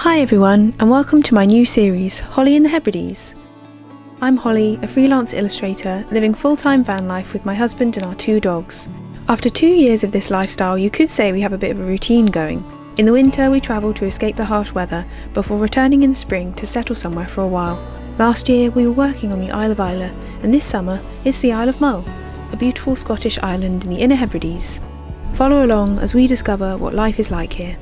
Hi everyone, and welcome to my new series, Holly in the Hebrides. I'm Holly, a freelance illustrator living full-time van life with my husband and our 2 dogs. After 2 years of this lifestyle, you could say we have a bit of a routine going. In the winter, we travel to escape the harsh weather before returning in the spring to settle somewhere for a while. Last year, we were working on the Isle of Islay, and this summer, it's the Isle of Mull, a beautiful Scottish island in the Inner Hebrides. Follow along as we discover what life is like here.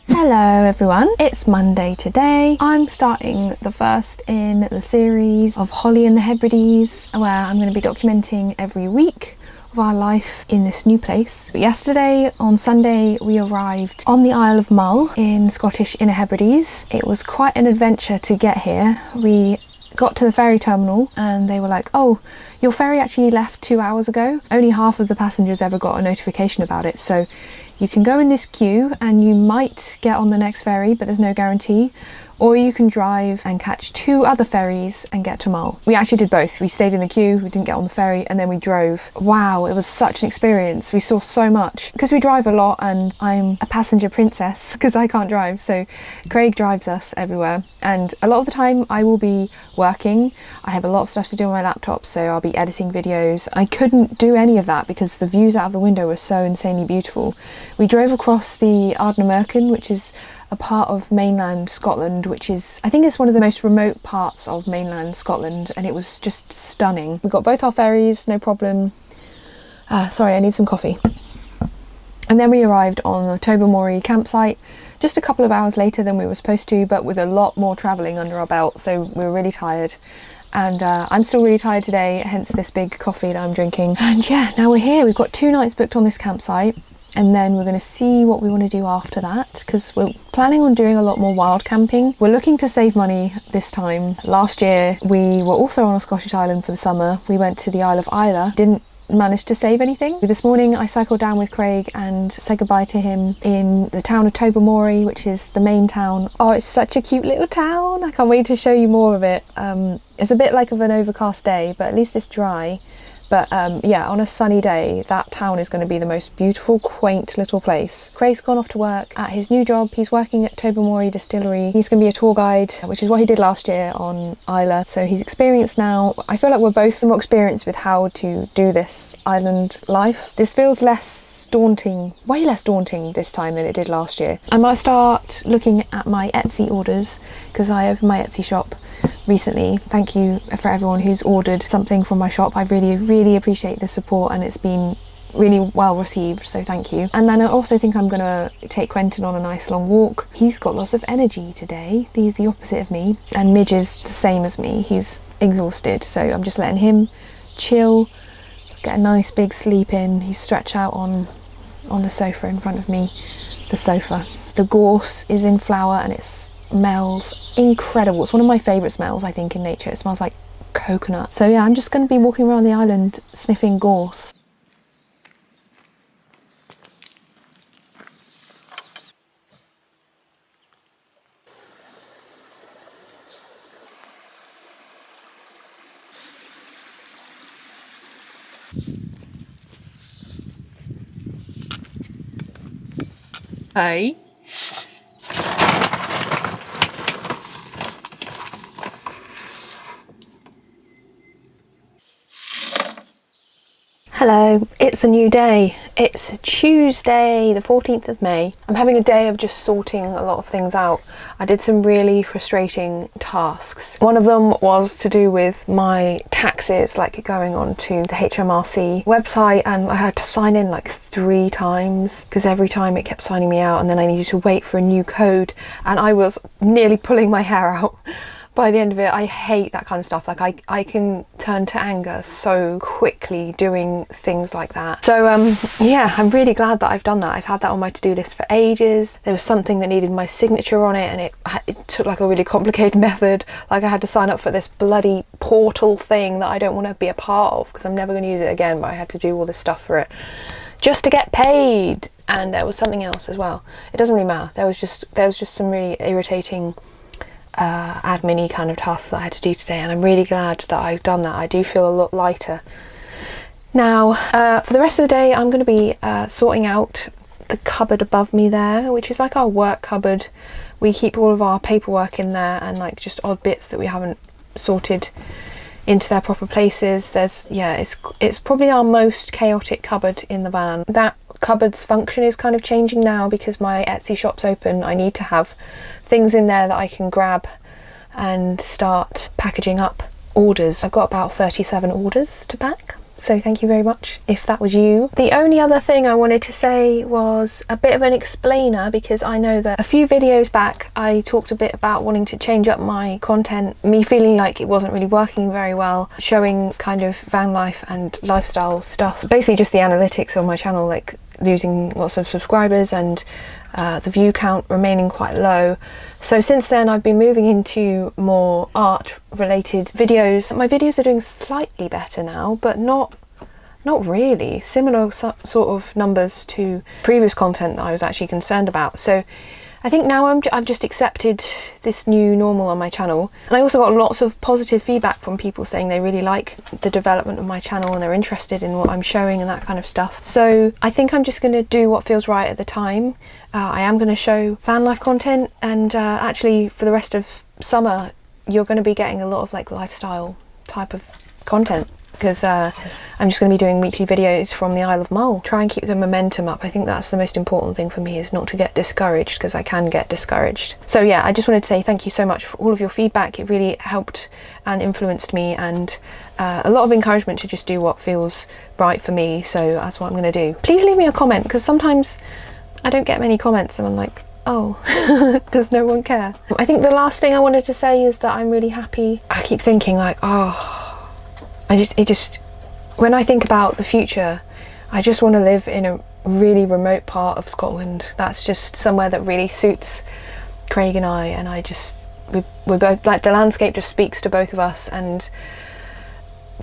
Hello everyone, it's Monday today. I'm starting the first in the series of Holly in the Hebrides, where I'm going to be documenting every week of our life in this new place. But yesterday, on Sunday, we arrived on the Isle of Mull in Scottish Inner Hebrides. It was quite an adventure to get here. We got to the ferry terminal and they were like, oh, your ferry actually left 2 hours ago. Only half of the passengers ever got a notification about it, so you can go in this queue and you might get on the next ferry, but there's no guarantee. Or you can drive and catch 2 other ferries and get to Mull. We actually did both. We stayed in the queue, we didn't get on the ferry, and then we drove. Wow, it was such an experience. We saw so much. Because we drive a lot and I'm a passenger princess because I can't drive, so Craig drives us everywhere. And a lot of the time I will be working. I have a lot of stuff to do on my laptop, so I'll be editing videos. I couldn't do any of that because the views out of the window were so insanely beautiful. We drove across the Ardnamurchan, which is a part of mainland Scotland, which is, I think it's one of the most remote parts of mainland Scotland, and it was just stunning. We got both our ferries, no problem. Sorry, I need some coffee. And then we arrived on the Tobermory campsite just a couple of hours later than we were supposed to, but with a lot more travelling under our belt, so we were really tired. And I'm still really tired today, hence this big coffee that I'm drinking. And yeah, now we're here. We've got 2 nights booked on this campsite. And then we're going to see what we want to do after that, because we're planning on doing a lot more wild camping. We're looking to save money this time. Last year we were also on a Scottish island for the summer. We went to the Isle of Islay. Didn't manage to save anything. This morning I cycled down with Craig and said goodbye to him in the town of Tobermory, which is the main town. Oh, it's such a cute little town. I can't wait to show you more of it. It's a bit like of an overcast day, but at least it's dry. But yeah, on a sunny day, that town is going to be the most beautiful, quaint little place. Craig's gone off to work at his new job. He's working at Tobermory Distillery. He's going to be a tour guide, which is what he did last year on Islay. So he's experienced now. I feel like we're both more experienced with how to do this island life. This feels less daunting, way less daunting this time than it did last year. I might start looking at my Etsy orders, because I opened my Etsy shop recently. Thank you for everyone who's ordered something from my shop. I really appreciate the support, and it's been really well received, so thank you. And then I also think I'm gonna take Quentin on a nice long walk. He's got lots of energy today. He's the opposite of me, and Midge is the same as me. He's exhausted, so I'm just letting him chill, get a nice big sleep in. He's stretched out on the sofa in front of me. The sofa. The gorse is in flower and it smells incredible. It's one of my favourite smells, I think, in nature. It smells like coconut. So yeah, I'm just going to be walking around the island sniffing gorse. Hey. Hello, it's a new day. It's Tuesday, the 14th of May. I'm having a day of just sorting a lot of things out. I did some really frustrating tasks. One of them was to do with my taxes, like going on to the HMRC website, and I had to sign in like 3 times because every time it kept signing me out, and then I needed to wait for a new code, and I was nearly pulling my hair out. By the end of it, I hate that kind of stuff. Like I can turn to anger so quickly doing things like that. So yeah, I'm really glad that I've done that. I've had that on my to-do list for ages. There was something that needed my signature on it, and it took like a really complicated method. Like I had to sign up for this bloody portal thing that I don't want to be a part of because I'm never going to use it again, but I had to do all this stuff for it just to get paid. And there was something else as well. It doesn't really matter. There was just some really irritating admin-y kind of tasks that I had to do today, and I'm really glad that I've done that. I do feel a lot lighter now. For the rest of the day I'm going to be sorting out the cupboard above me there, which is like our work cupboard. We keep all of our paperwork in there and like just odd bits that we haven't sorted into their proper places. There's, yeah, it's probably our most chaotic cupboard in the van. That cupboard's function is kind of changing now because my Etsy shop's open. I need to have things in there that I can grab and start packaging up orders. I've got about 37 orders to pack, so thank you very much if that was you. The only other thing I wanted to say was a bit of an explainer, because I know that a few videos back I talked a bit about wanting to change up my content, me feeling like it wasn't really working very well, showing kind of van life and lifestyle stuff, basically just the analytics on my channel, like losing lots of subscribers and the view count remaining quite low. So since then I've been moving into more art related videos. My videos are doing slightly better now, but not really. Similar sort of numbers to previous content that I was actually concerned about. So I think now I've just accepted this new normal on my channel. And I also got lots of positive feedback from people saying they really like the development of my channel and they're interested in what I'm showing and that kind of stuff. So I think I'm just going to do what feels right at the time. I am going to show van life content, and actually for the rest of summer you're going to be getting a lot of like lifestyle type of content, because I'm just going to be doing weekly videos from the Isle of Mull. Try and keep the momentum up. I think that's the most important thing for me, is not to get discouraged, because I can get discouraged. So yeah, I just wanted to say thank you so much for all of your feedback. It really helped and influenced me, and a lot of encouragement to just do what feels right for me. So that's what I'm going to do. Please leave me a comment, because sometimes I don't get many comments and I'm like, oh, does no one care? I think the last thing I wanted to say is that I'm really happy. I keep thinking like, oh, when I think about the future, I just want to live in a really remote part of Scotland. That's just somewhere that really suits Craig and I, and we both, like, the landscape just speaks to both of us, and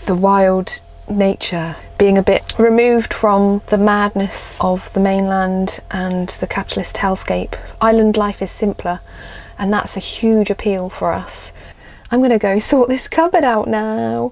the wild nature, being a bit removed from the madness of the mainland and the capitalist hellscape. Island life is simpler, and that's a huge appeal for us. I'm gonna go sort this cupboard out now.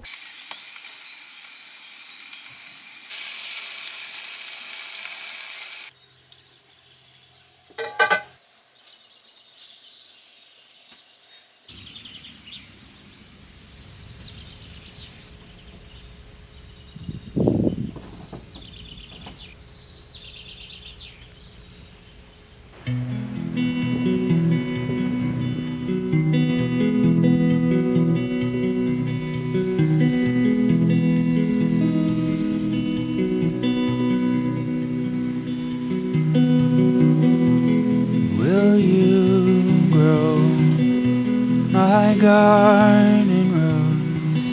Garden rose,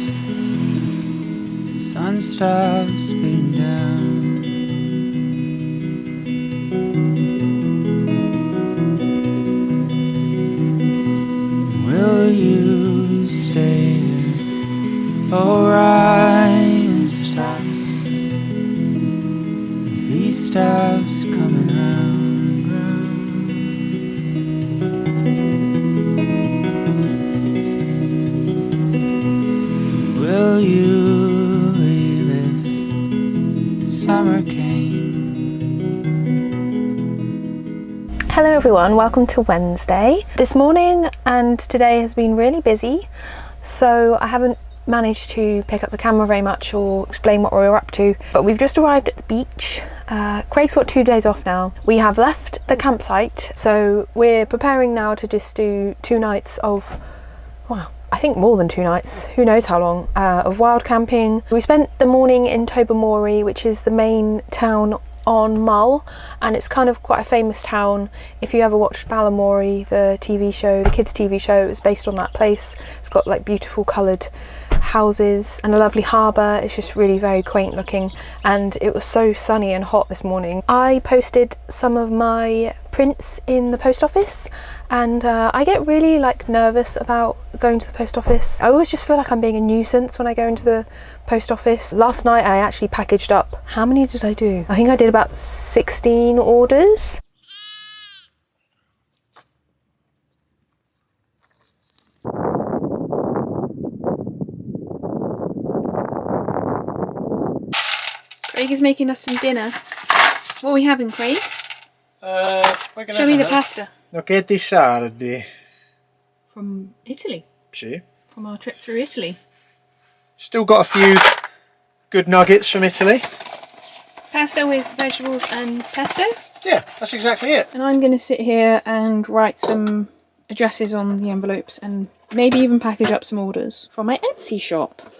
the sun stops beating down. Will you stay if Orion stops, if he stops coming round? Will you leave if summer came? Hello everyone, welcome to Wednesday. This morning and today has been really busy, so I haven't managed to pick up the camera very much or explain what we're up to, but we've just arrived at the beach. Craig's got 2 days off now. We have left the campsite, so we're preparing now to just do 2 nights of, wow, I think more than 2 nights, who knows how long, of wild camping. We spent the morning in Tobermory, which is the main town on Mull, and it's kind of quite a famous town. If you ever watched Balamory, the TV show, the kids TV show, it was based on that place. It's got like beautiful coloured houses and a lovely harbour. It's just really very quaint looking, and it was so sunny and hot this morning. I posted some of my prints in the post office, and I get really like nervous about going to the post office. I always just feel like I'm being a nuisance when I go into the post office. Last night I actually packaged up, how many did I do? I think I did about 16 orders. Craig is making us some dinner. What are we having, Craig? Show me the pasta. Gnocchetti sardi. From Italy. Sì. From our trip through Italy. Still got a few good nuggets from Italy. Pasta with vegetables and pesto. Yeah, that's exactly it. And I'm going to sit here and write some addresses on the envelopes and maybe even package up some orders from my Etsy shop.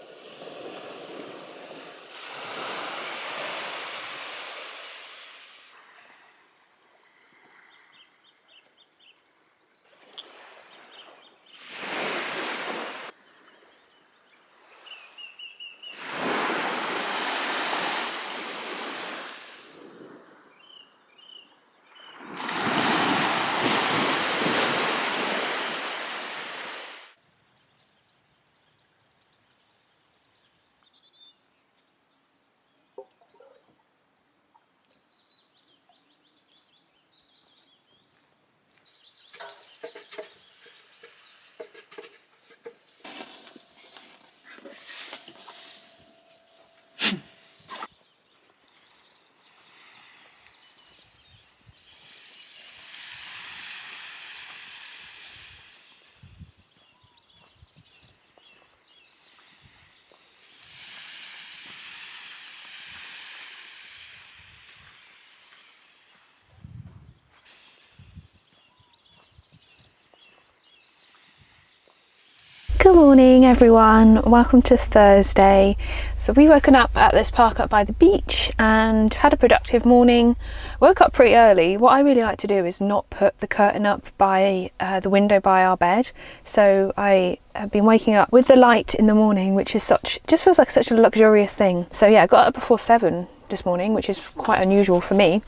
Good morning everyone, welcome to Thursday. So we woken up at this park up by the beach and had a productive morning. Woke up pretty early. What I really like to do is not put the curtain up by the window by our bed. So I have been waking up with the light in the morning, which is just feels like such a luxurious thing. So yeah, I got up before 7 this morning, which is quite unusual for me.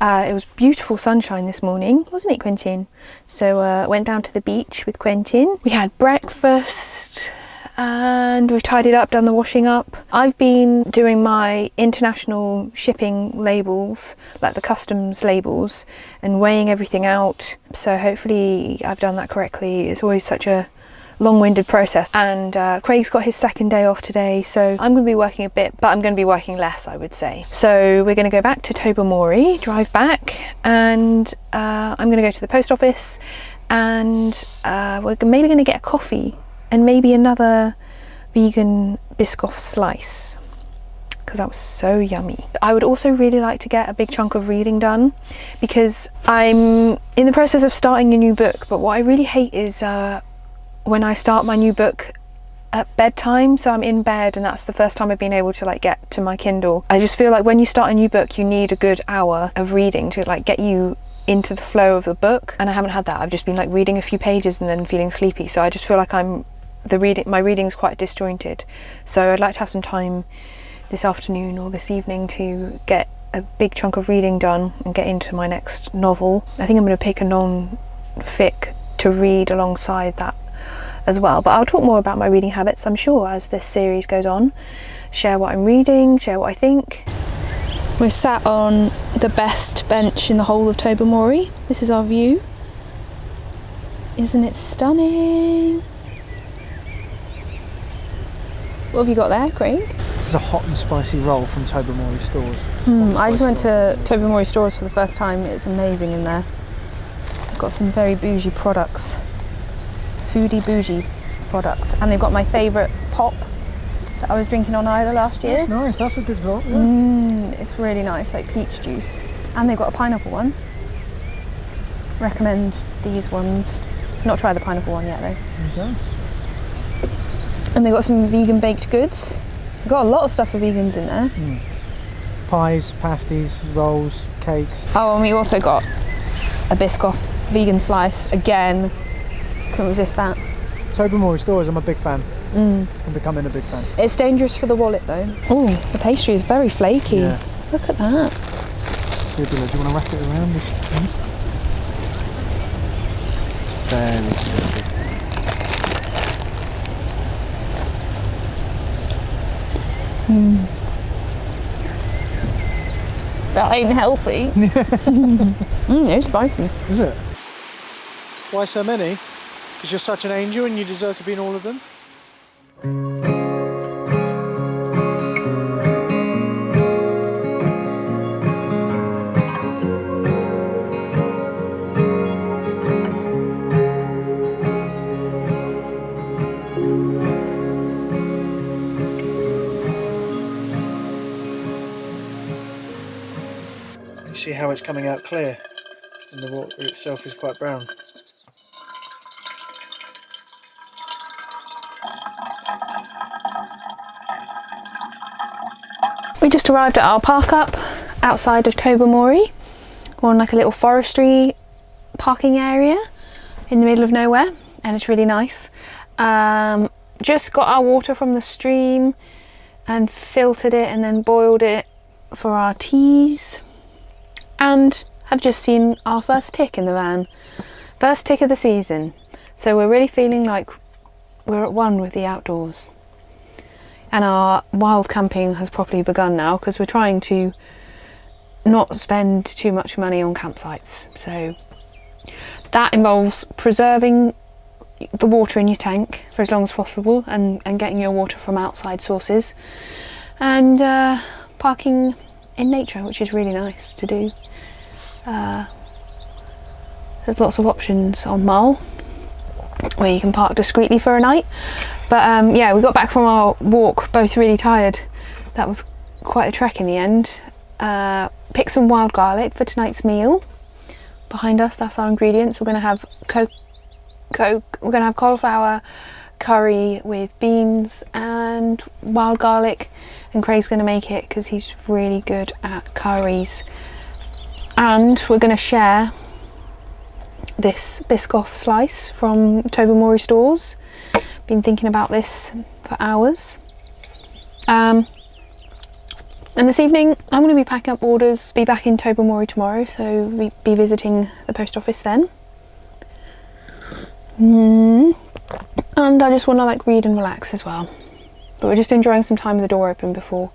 It was beautiful sunshine this morning, wasn't it, Quentin? So went down to the beach with Quentin. We had breakfast and we've tidied up, done the washing up. I've been doing my international shipping labels, like the customs labels, and weighing everything out. So hopefully I've done that correctly. It's always such a long-winded process, and Craig's got his second day off today, so I'm going to be working a bit, but I'm going to be working less, I would say. So we're going to go back to Tobermory, drive back, and I'm going to go to the post office, and we're maybe going to get a coffee and maybe another vegan Biscoff slice, because that was so yummy. I would also really like to get a big chunk of reading done, because I'm in the process of starting a new book, but what I really hate is when I start my new book at bedtime. So I'm in bed and that's the first time I've been able to like get to my Kindle. I just feel like when you start a new book you need a good hour of reading to like get you into the flow of the book, and I haven't had that. I've just been like reading a few pages and then feeling sleepy, so I just feel like my reading's quite disjointed. So I'd like to have some time this afternoon or this evening to get a big chunk of reading done and get into my next novel. I think I'm going to pick a non-fic to read alongside that as well, but I'll talk more about my reading habits, I'm sure, as this series goes on. Share what I'm reading, share what I think. We're sat on the best bench in the whole of Tobermory. This is our view. Isn't it stunning? What have you got there, Craig? This is a hot and spicy roll from Tobermory stores. I just went to Tobermory stores for the first time. It's amazing in there. They've got some very bougie products. Foodie bougie products, and they've got my favourite pop that I was drinking on Isle last year. That's nice, that's a good drop. Yeah. It's really nice, like peach juice, and they've got a pineapple one. Recommend these ones. Not tried the pineapple one yet though. Okay. And they've got some vegan baked goods. They've got a lot of stuff for vegans in there. Pies, pasties, rolls, cakes. Oh, and we also got a Biscoff vegan slice again. Couldn't resist that. Tobermory stores, I'm a big fan. I'm becoming a big fan. It's dangerous for the wallet though. Oh, the pastry is very flaky. Yeah. Look at that. Do you want to wrap it around this? Very flaky. That ain't healthy. It's spicy. Is it? Why so many? Because you're such an angel and you deserve to be in all of them? see how it's coming out clear, and the water itself is quite brown. We just arrived at our park up outside of Tobermory. We're on like a little forestry parking area in the middle of nowhere, and it's really nice. Just got our water from the stream and filtered it and then boiled it for our teas, and have just seen our first tick in the van. First tick of the season. So we're really feeling like we're at one with the outdoors. And our wild camping has properly begun now, because we're trying to not spend too much money on campsites. So that involves preserving the water in your tank for as long as possible, and getting your water from outside sources, and parking in nature, which is really nice to do. There's lots of options on Mull where you can park discreetly for a night. But yeah, we got back from our walk both really tired. That was quite a trek in the end. Picked some wild garlic for tonight's meal. Behind us, that's our ingredients. We're going to have we're going to have cauliflower curry with beans and wild garlic, and Craig's going to make it because he's really good at curries. And we're going to share this Biscoff slice from Tobermory stores. Been thinking about this for hours. And this evening I'm going to be packing up orders, be back in Tobermory tomorrow, so we'll be visiting the post office then. And I just want to like read and relax as well. But we're just enjoying some time with the door open before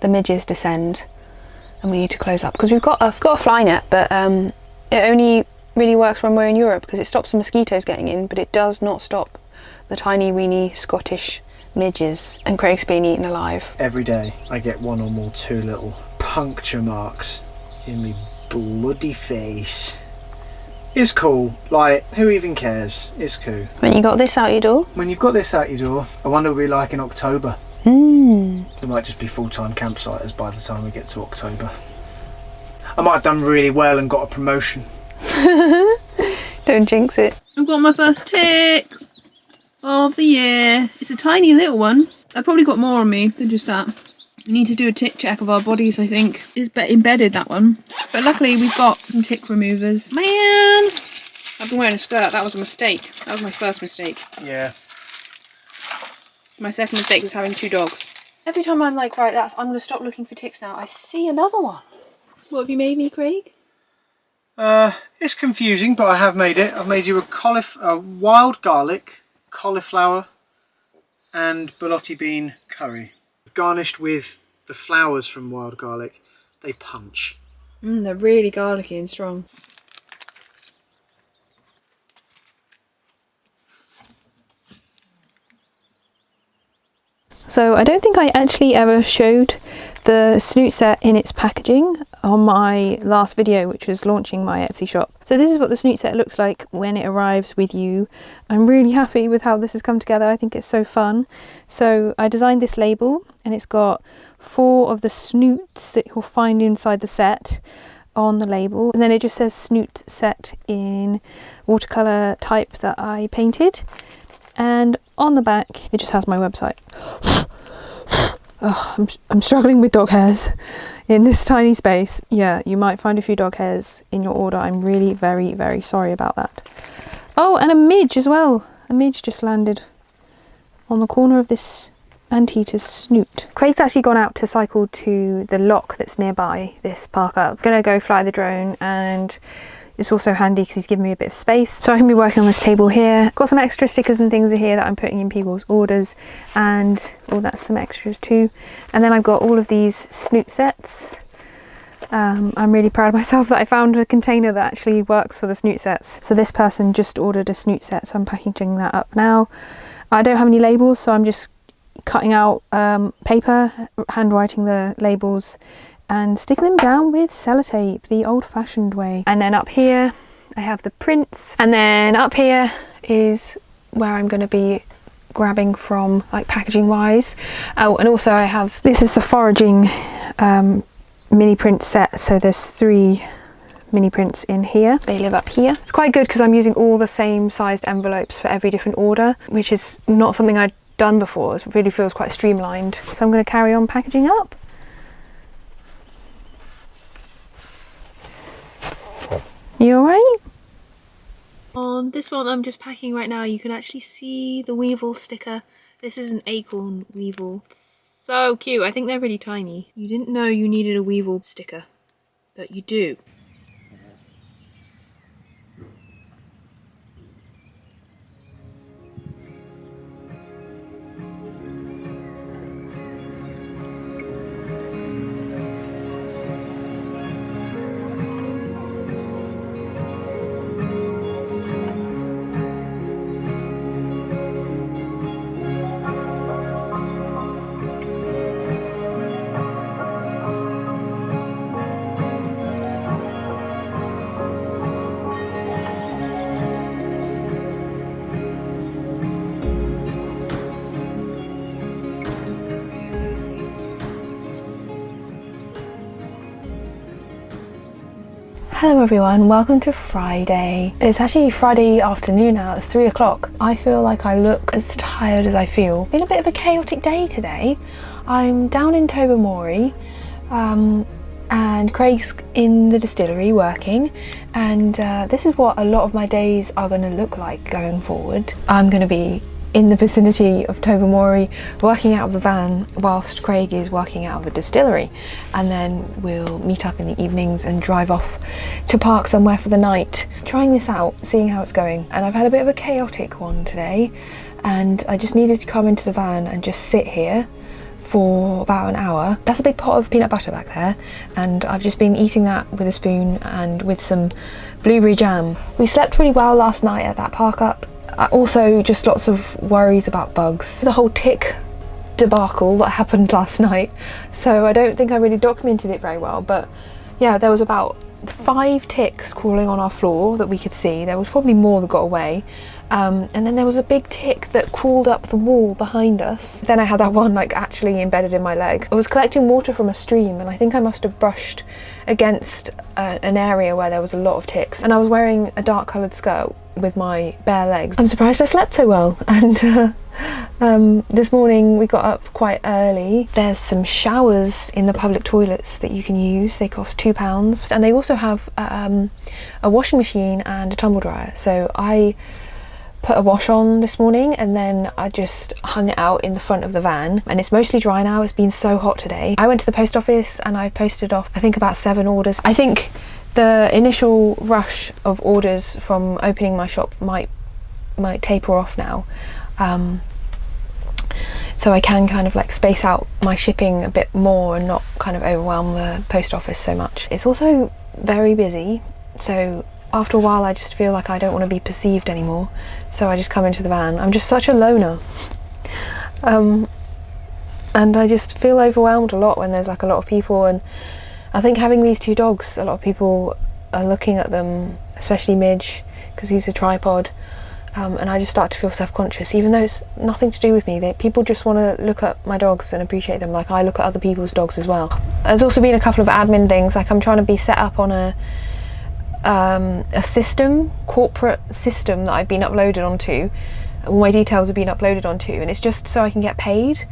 the midges descend and we need to close up, because we've got a fly net, but it only really works when we're in Europe because it stops the mosquitoes getting in, but it does not stop the tiny weeny Scottish midges, and Craig's been eaten alive. Every day I get one or more two little puncture marks in me bloody face. It's cool, like, who even cares? It's cool. When you got this out your door? When you've got this out your door, I wonder what it'll be like in October. It might just be full-time campsites by the time we get to October. I might have done really well and got a promotion. Don't jinx it. I've got my first tick of the year. It's a tiny little one. I've probably got more on me than just that. We need to do a tick check of our bodies, I think. It's embedded, that one. But luckily we've got some tick removers. Man! I've been wearing a skirt. That was a mistake. That was my first mistake. Yeah. My second mistake was having two dogs. Every time I'm like, right, I'm going to stop looking for ticks now, I see another one. What have you made me, Craig? It's confusing, but I have made it. I've made you a wild garlic, cauliflower and borlotti bean curry. Garnished with the flowers from wild garlic. They punch. They're really garlicky and strong. So I don't think I actually ever showed the snoot set in its packaging on my last video, which was launching my Etsy shop. So this is what the snoot set looks like when it arrives with you. I'm really happy with how this has come together. I think it's so fun. So I designed this label, and it's got 4 of the snoots that you'll find inside the set on the label, and then it just says snoot set in watercolor type that I painted. And on the back it just has my website. Oh, I'm struggling with dog hairs in this tiny space. Yeah, you might find a few dog hairs in your order. I'm really very, very sorry about that. Oh, and a midge as well. A midge just landed on the corner of this anteater's snoot. Craig's actually gone out to cycle to the lock that's nearby this park up. I'm gonna go fly the drone, and it's also handy because he's given me a bit of space. So I can be working on this table here. Got some extra stickers and things here that I'm putting in people's orders, and that's some extras too. And then I've got all of these snoot sets. I'm really proud of myself that I found a container that actually works for the snoot sets. So this person just ordered a snoot set, so I'm packaging that up now. I don't have any labels, so I'm just cutting out paper, handwriting the labels, and sticking them down with sellotape, the old-fashioned way. And then up here I have the prints, and then up here is where I'm going to be grabbing from, like, packaging wise. Oh, and also I have, this is the foraging mini print set, so there's 3 mini prints in here. They live up here. It's quite good because I'm using all the same sized envelopes for every different order, which is not something I'd done before. It really feels quite streamlined. So I'm going to carry on packaging up. You alright? On this one I'm just packing right now, you can actually see the weevil sticker. This is an acorn weevil. It's so cute. I think they're really tiny. You didn't know you needed a weevil sticker, but you do. Hello everyone, welcome to Friday. It's actually Friday afternoon now, it's 3 o'clock. I feel like I look as tired as I feel. Been a bit of a chaotic day today. I'm down in Tobermory and Craig's in the distillery working, and this is what a lot of my days are going to look like going forward. I'm going to be in the vicinity of Tobermory working out of the van whilst Craig is working out of the distillery, and then we'll meet up in the evenings and drive off to park somewhere for the night, trying this out, seeing how it's going. And I've had a bit of a chaotic one today, and I just needed to come into the van and just sit here for about an hour. That's a big pot of peanut butter back there, and I've just been eating that with a spoon and with some blueberry jam. We slept really well last night at that park up. Also just lots of worries about bugs. The whole tick debacle that happened last night, so I don't think I really documented it very well, but yeah, there was about 5 ticks crawling on our floor that we could see. There was probably more that got away, and then there was a big tick that crawled up the wall behind us. Then I had that one like actually embedded in my leg. I was collecting water from a stream, and I think I must have brushed against an area where there was a lot of ticks, and I was wearing a dark coloured skirt with my bare legs. I'm surprised I slept so well, and this morning we got up quite early. There's some showers in the public toilets that you can use. They cost £2, and they also have a washing machine and a tumble dryer. So I put a wash on this morning, and then I just hung it out in the front of the van, and it's mostly dry now. It's been so hot today. I went to the post office and I posted off I think about 7 orders. I think the initial rush of orders from opening my shop might taper off now, so I can kind of like space out my shipping a bit more and not kind of overwhelm the post office so much. It's also very busy, so after a while I just feel like I don't want to be perceived anymore, so I just come into the van. I'm just such a loner, and I just feel overwhelmed a lot when there's like a lot of people. And I think having these 2 dogs, a lot of people are looking at them, especially Midge, because he's a tripod, and I just start to feel self-conscious, even though it's nothing to do with me. People just want to look at my dogs and appreciate them like I look at other people's dogs as well. There's also been a couple of admin things, like I'm trying to be set up on a corporate system that I've been uploaded onto. All my details have been uploaded onto, and it's just so I can get paid,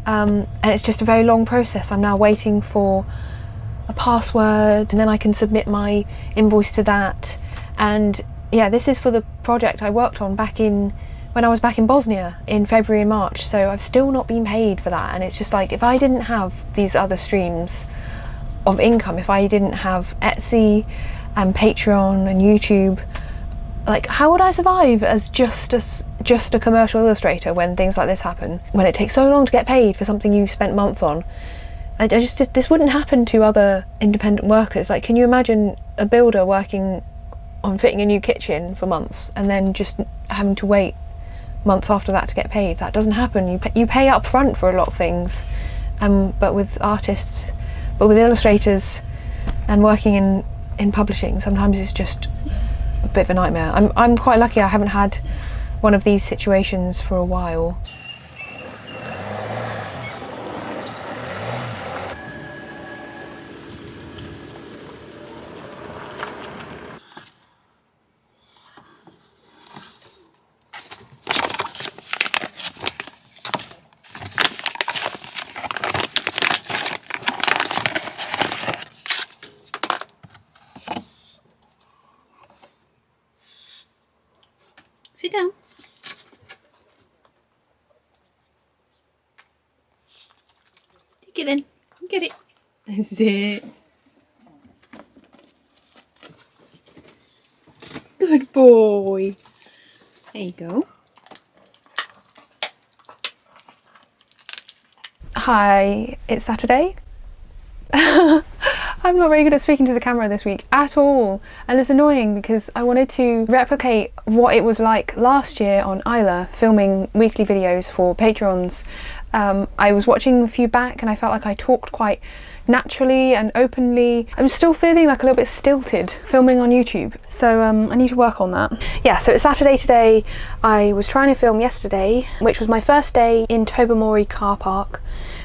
and it's just a very long process. I'm now waiting for a password, and then I can submit my invoice to that. And yeah, this is for the project I worked on when I was back in Bosnia in February and March, so I've still not been paid for that. And it's just like, if I didn't have these other streams of income, if I didn't have Etsy and Patreon and YouTube, like how would I survive as just a commercial illustrator when things like this happen, when it takes so long to get paid for something you spent months on? This wouldn't happen to other independent workers. Like, can you imagine a builder working on fitting a new kitchen for months and then just having to wait months after that to get paid? That doesn't happen. You pay up front for a lot of things, but with illustrators and working in publishing, sometimes it's just a bit of a nightmare. I'm quite lucky I haven't had one of these situations for a while. Sit down. Take it then. Get it. That's it. Good boy. There you go. Hi, it's Saturday. I'm not very good at speaking to the camera this week at all, and it's annoying because I wanted to replicate what it was like last year on Isla, filming weekly videos for Patrons. I was watching a few back and I felt like I talked quite naturally and openly. I'm still feeling like a little bit stilted filming on YouTube, so I need to work on that. Yeah, so it's Saturday today. I was trying to film yesterday, which was my first day in Tobermory car park,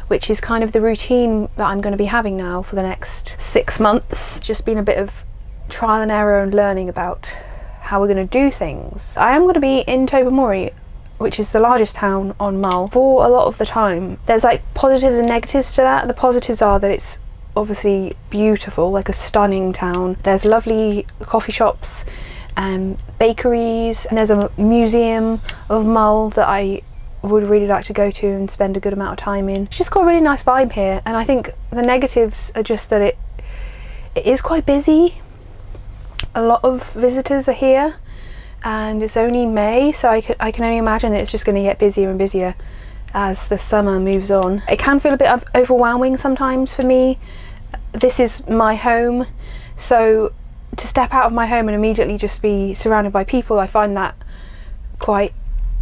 which is kind of the routine that I'm going to be having now for the next 6 months. Just been a bit of trial and error and learning about how we're going to do things. I am going to be in Tobermory, which is the largest town on Mull, for a lot of the time. There's like positives and negatives to that. The positives are that it's obviously beautiful, like a stunning town. There's lovely coffee shops and bakeries, and there's a museum of Mull that I would really like to go to and spend a good amount of time in. It's just got a really nice vibe here, and I think the negatives are just that it is quite busy. A lot of visitors are here, and it's only May, so I can only imagine that it's just going to get busier and busier as the summer moves on. It can feel a bit overwhelming sometimes for me. This is my home, so to step out of my home and immediately just be surrounded by people, I find that quite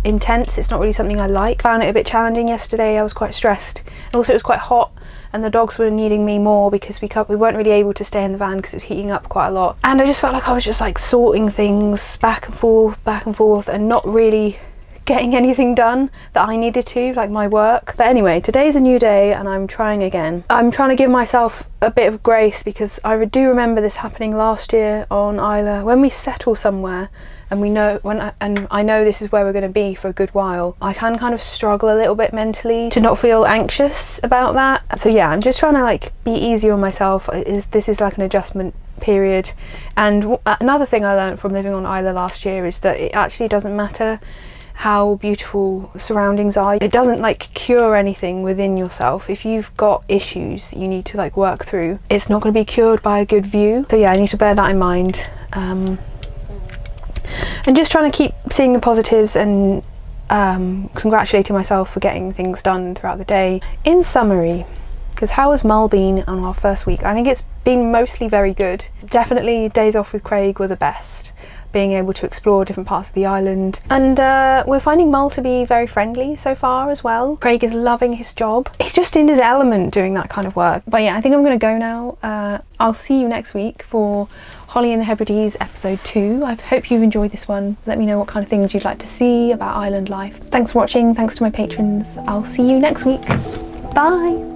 intense. It's not really something I like. Found it a bit challenging yesterday. I was quite stressed, and also it was quite hot and the dogs were needing me more because we weren't really able to stay in the van because it was heating up quite a lot, and I just felt like I was just like sorting things back and forth and not really getting anything done that I needed to, like my work. But anyway, today's a new day and I'm trying again. I'm trying to give myself a bit of grace because I do remember this happening last year on Isla. When we settle somewhere and we know I know this is where we're going to be for a good while, I can kind of struggle a little bit mentally to not feel anxious about that. So yeah, I'm just trying to like be easy on myself. This is like an adjustment period. And another thing I learned from living on Isla last year is that it actually doesn't matter how beautiful surroundings are. It doesn't like cure anything within yourself. If you've got issues you need to like work through, it's not going to be cured by a good view. So yeah, I need to bear that in mind. And just trying to keep seeing the positives and congratulating myself for getting things done throughout the day. In summary, because how has Mull been on our first week? I think it's been mostly very good. Definitely days off with Craig were the best, being able to explore different parts of the island, and we're finding Mull to be very friendly so far as well. Craig is loving his job. He's just in his element doing that kind of work. But yeah, I think I'm gonna go now. I'll see you next week for Holly and the Hebrides episode 2. I hope you've enjoyed this one. Let me know what kind of things you'd like to see about island life. Thanks for watching, thanks to my patrons. I'll see you next week. Bye.